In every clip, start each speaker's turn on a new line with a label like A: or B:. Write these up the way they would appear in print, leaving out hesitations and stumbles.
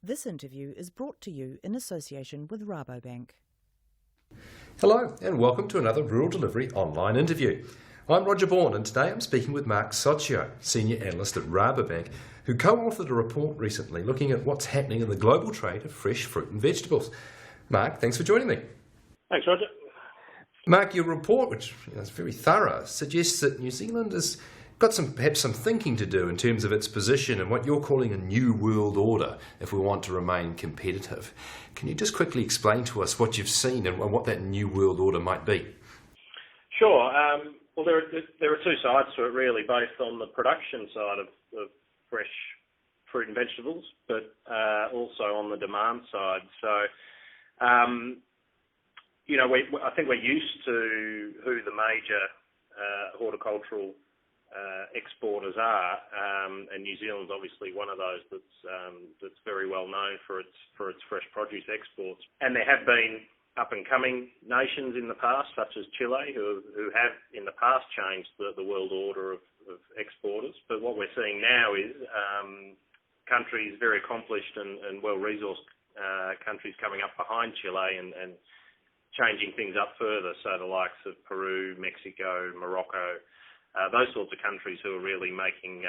A: This interview is brought to you in association with Rabobank.
B: Hello and welcome to another Rural Delivery online interview. I'm Roger Bourne and today I'm speaking with Mark Soccio, Senior Analyst at Rabobank, who co-authored a report recently looking at what's happening in the global trade of fresh fruit and vegetables. Mark, thanks for joining me.
C: Thanks, Roger.
B: Mark, your report, which is very thorough, suggests that New Zealand has got perhaps some thinking to do in terms of its position and what you're calling a new world order if we want to remain competitive. Can you just quickly explain to us what you've seen and what that new world order might be?
C: Sure. Well, there are two sides to it, really, both on the production side of fresh fruit and vegetables, but also on the demand side. So, I think we're used to who the major horticultural exporters are, and New Zealand's obviously one of those that's very well known for its fresh produce exports. And there have been up and coming nations in the past, such as Chile, who have in the past changed the world order of exporters. But what we're seeing now is countries, very accomplished and well-resourced countries coming up behind Chile and changing things up further. So the likes of Peru, Mexico, Morocco, those sorts of countries who are really making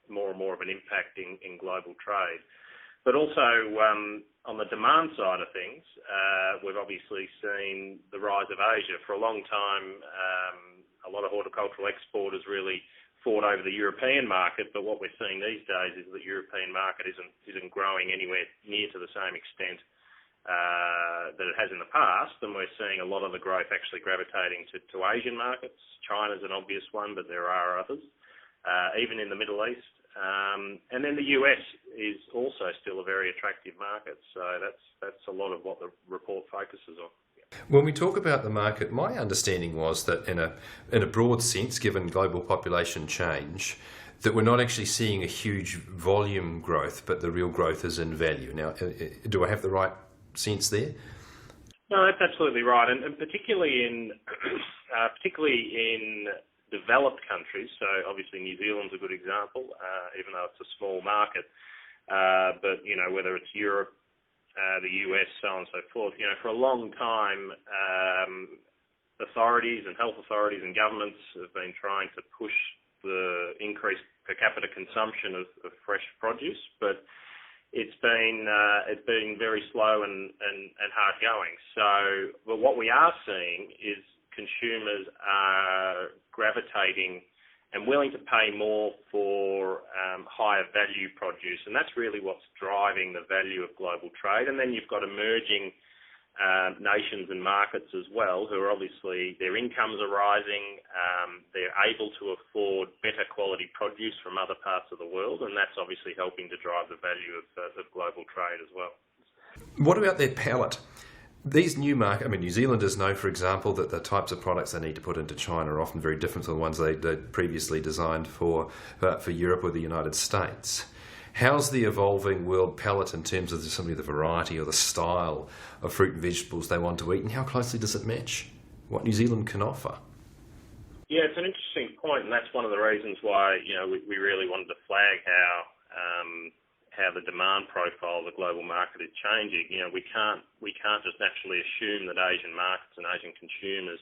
C: more and more of an impact in global trade. But also on the demand side of things, we've obviously seen the rise of Asia. For a long time, a lot of horticultural exporters really fought over the European market, but what we're seeing these days is the European market isn't growing anywhere near to the same extent that it has in the past, and we're seeing a lot of the growth actually gravitating to Asian markets. China's an obvious one, but there are others, even in the Middle East. And then the US is also still a very attractive market, so that's a lot of what the report focuses on.
B: When we talk about the market, my understanding was that in a broad sense, given global population change, that we're not actually seeing a huge volume growth, but the real growth is in value. Now, do I have the right sense there?
C: No, that's absolutely right, and particularly in developed countries. So obviously New Zealand's a good example, even though it's a small market. But whether it's Europe, the US, so on and so forth. For a long time, authorities and health authorities and governments have been trying to push the increased per capita consumption of fresh produce, but it's been very slow and hard going. So, but what we are seeing is consumers are gravitating and willing to pay more for higher value produce, and that's really what's driving the value of global trade. And then you've got emerging nations and markets as well, who are obviously, their incomes are rising, they're able to afford better quality produce from other parts of the world, and that's obviously helping to drive the value of global trade as well.
B: What about their palate? These new markets, New Zealanders know, for example, that the types of products they need to put into China are often very different from the ones they previously designed for Europe or the United States. How's the evolving world palate in terms of simply the variety or the style of fruit and vegetables they want to eat, and how closely does it match what New Zealand can offer?
C: Yeah, it's an interesting point, and that's one of the reasons why we really wanted to flag how the demand profile of the global market is changing. We can't just naturally assume that Asian markets and Asian consumers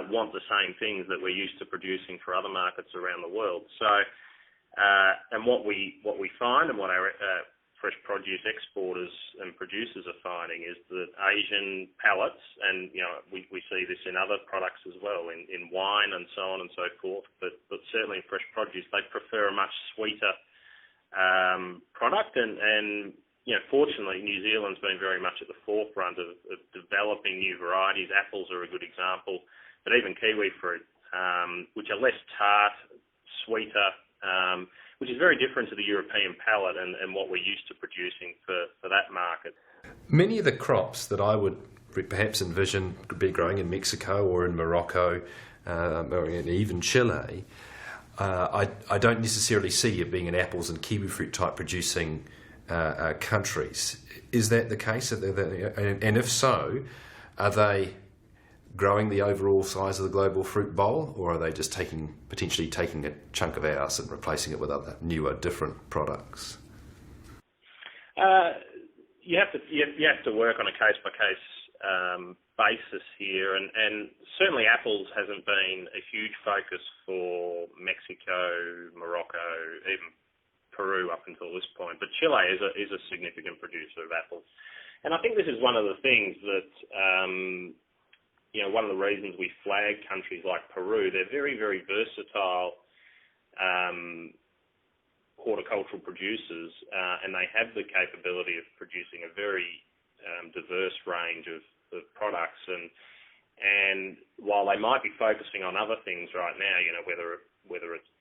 C: want the same things that we're used to producing for other markets around the world. So, and what we find, and what our fresh produce exporters and producers are finding, is that Asian palates, and we see this in other products as well, in wine and so on and so forth, but certainly in fresh produce, they prefer a much sweeter product, and fortunately New Zealand's been very much at the forefront of developing new varieties. Apples are a good example, but even kiwi fruit, which are less tart, sweeter, which is very different to the European palate and what we're used to producing for that market.
B: Many of the crops that I would perhaps envision could be growing in Mexico or in Morocco or even Chile, I don't necessarily see it being in apples and kiwi fruit type producing countries. Is that the case? And if so, are they growing the overall size of the global fruit bowl, or are they just potentially taking a chunk of ours and replacing it with other newer, different products?
C: You have to work on a case by case basis here, and certainly apples hasn't been a huge focus for Mexico, Morocco, even Peru up until this point. But Chile is a significant producer of apples, and I think this is one of the things that one of the reasons we flag countries like Peru. They're very, very versatile horticultural producers, and they have the capability of producing a very diverse range of products. And while they might be focusing on other things right now, whether it's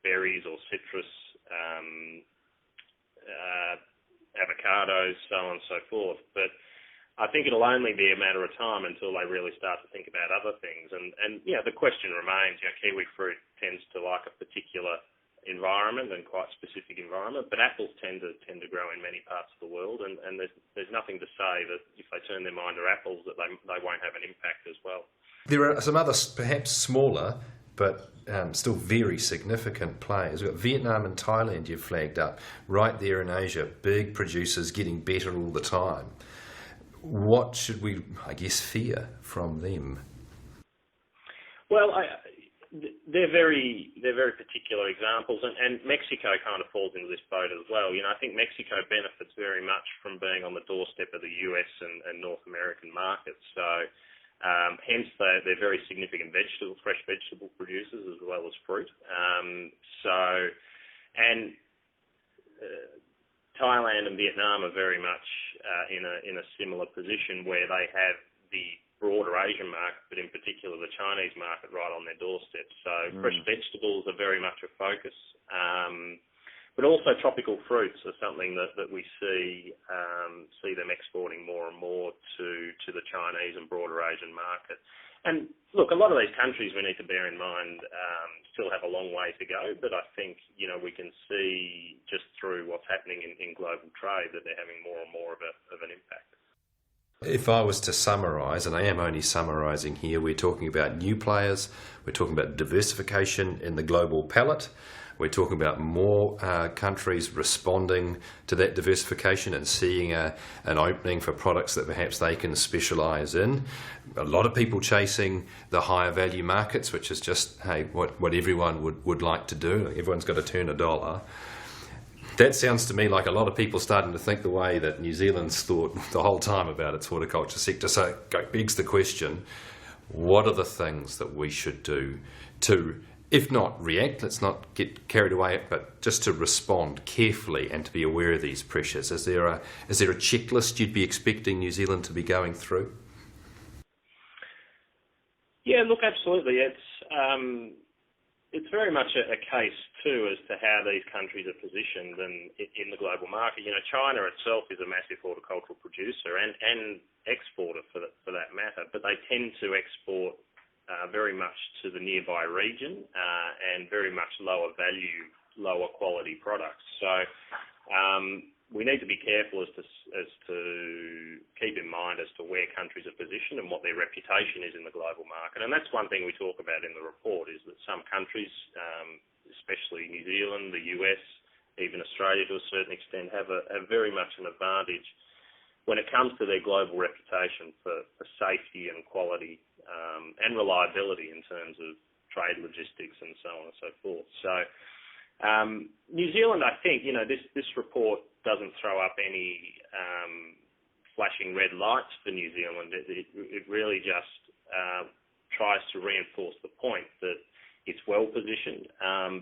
C: berries or citrus, avocados, so on and so forth, but I think it'll only be a matter of time until they really start to think about other things. And the question remains, kiwi fruit tends to like a particular environment and quite specific environment, but apples tend to grow in many parts of the world, and there's nothing to say that if they turn their mind to apples that they won't have an impact as well.
B: There are some other perhaps smaller but still very significant players. We've got Vietnam and Thailand you've flagged up, right there in Asia, big producers getting better all the time. What should we, fear from them? Well,
C: they're very particular examples, and Mexico kind of falls into this boat as well. I think Mexico benefits very much from being on the doorstep of the US and North American markets. So hence they're very significant fresh vegetable producers as well as fruit. Thailand and Vietnam are very much in a similar position where they have the broader Asian market, but in particular the Chinese market right on their doorstep. So fresh vegetables are very much a focus. But also tropical fruits are something that we see them exporting more and more to the Chinese and broader Asian market. And look, a lot of these countries we need to bear in mind still have a long way to go, but I think we can see just through what's happening in global trade that they're having more and more of an impact.
B: If I was to summarise, and I am only summarising here, we're talking about new players, we're talking about diversification in the global palette, we're talking about more countries responding to that diversification and seeing an opening for products that perhaps they can specialise in. A lot of people chasing the higher value markets, which is just, what everyone would like to do. Everyone's got to turn a dollar. That sounds to me like a lot of people starting to think the way that New Zealand's thought the whole time about its horticulture sector. So it begs the question, what are the things that we should do to, if not react, let's not get carried away, but just to respond carefully and to be aware of these pressures? Is there a checklist you'd be expecting New Zealand to be going through?
C: Yeah, look, absolutely. It's very much a case too as to how these countries are positioned in the global market. China itself is a massive horticultural producer and exporter for that matter, but they tend to export very much to the nearby region and very much lower value, lower quality products. So we need to be careful as to keep in mind as to where countries are positioned and what their reputation is in the global market. And that's one thing we talk about in the report, is that some countries, especially New Zealand, the US, even Australia to a certain extent, have very much an advantage when it comes to their global reputation for safety and quality and reliability in terms of trade logistics and so on and so forth. So New Zealand, I think, this report doesn't throw up any flashing red lights for New Zealand. It really just tries to reinforce the point that it's well positioned,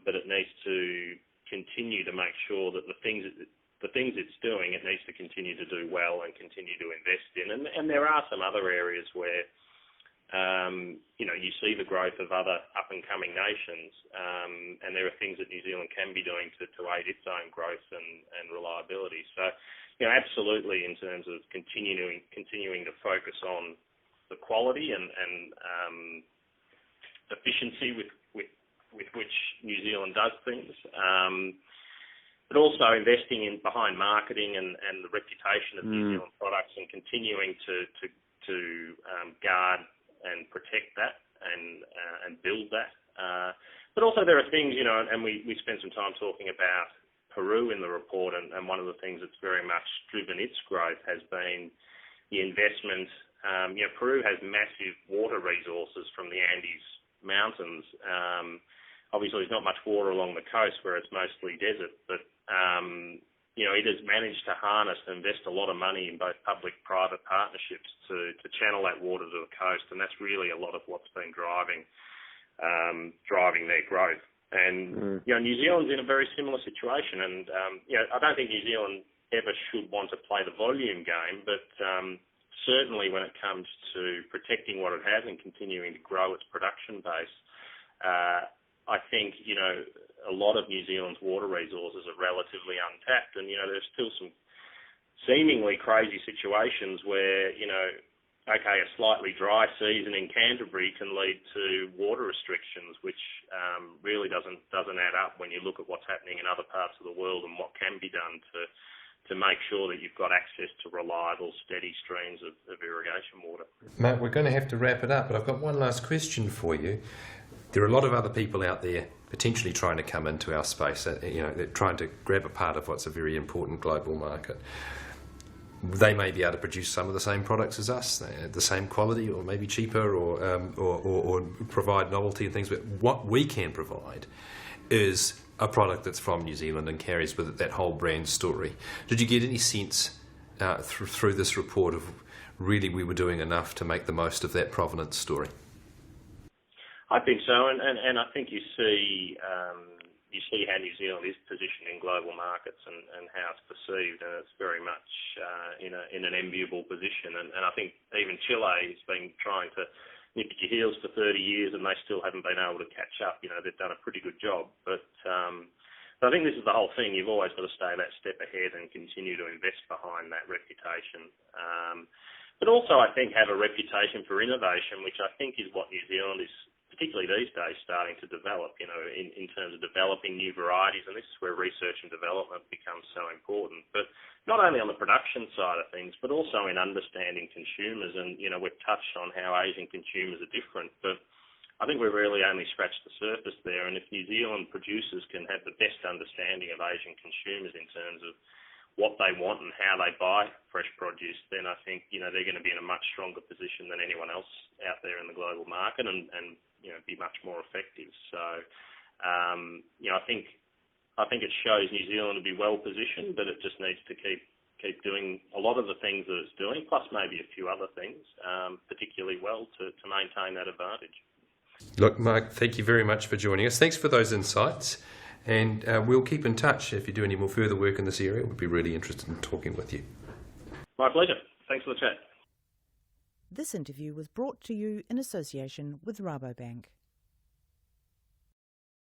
C: but it needs to continue to make sure that the things it's doing, it needs to continue to do well and continue to invest in. And there are some other areas where you see the growth of other up-and-coming nations, and there are things that New Zealand can be doing to aid its own growth and reliability. So, absolutely, in terms of continuing to focus on the quality and efficiency with which New Zealand does things, but also investing behind marketing and the reputation of New Zealand products and continuing to guard and protect that and build that. But also there are things, and we spent some time talking about Peru in the report, and one of the things that's very much driven its growth has been the investment. Peru has massive water resources from the Andes Mountains. Obviously, there's not much water along the coast where it's mostly desert, but it has managed to harness and invest a lot of money in both public-private partnerships to channel that water to the coast, and that's really a lot of what's been driving their growth. And New Zealand's in a very similar situation, and I don't think New Zealand ever should want to play the volume game, but certainly when it comes to protecting what it has and continuing to grow its production base, I think, a lot of New Zealand's water resources are relatively untapped, and, there's still some seemingly crazy situations where, a slightly dry season in Canterbury can lead to water restrictions, which really doesn't add up when you look at what's happening in other parts of the world and what can be done to make sure that you've got access to reliable, steady streams of irrigation water.
B: Mark, we're going to have to wrap it up, but I've got one last question for you. There are a lot of other people out there potentially trying to come into our space, they're trying to grab a part of what's a very important global market. They may be able to produce some of the same products as us, the same quality, or maybe cheaper, or provide novelty and things. But what we can provide is a product that's from New Zealand and carries with it that whole brand story. Did you get any sense through this report of really we were doing enough to make the most of that provenance story?
C: I think so, and I think you see how New Zealand is positioned in global markets and how it's perceived, and it's very much in an enviable position. And I think even Chile has been trying to nip at your heels for 30 years, and they still haven't been able to catch up. They've done a pretty good job, but I think this is the whole thing. You've always got to stay that step ahead and continue to invest behind that reputation. But also, I think, have a reputation for innovation, which I think is what New Zealand is, particularly these days, starting to develop, in terms of developing new varieties, and this is where research and development becomes so important. But not only on the production side of things, but also in understanding consumers. And, we've touched on how Asian consumers are different, but I think we've really only scratched the surface there. And if New Zealand producers can have the best understanding of Asian consumers in terms of what they want and how they buy fresh produce, then I think, they're going to be in a much stronger position than anyone else out there in the global market and be much more effective. So, I think it shows New Zealand to be well positioned, but it just needs to keep doing a lot of the things that it's doing, plus maybe a few other things, particularly well to maintain that advantage.
B: Look, Mark, thank you very much for joining us. Thanks for those insights. And we'll keep in touch. If you do any more further work in this area, we'd be really interested in talking with you.
C: My pleasure. Thanks for the chat.
A: This interview was brought to you in association with Rabobank.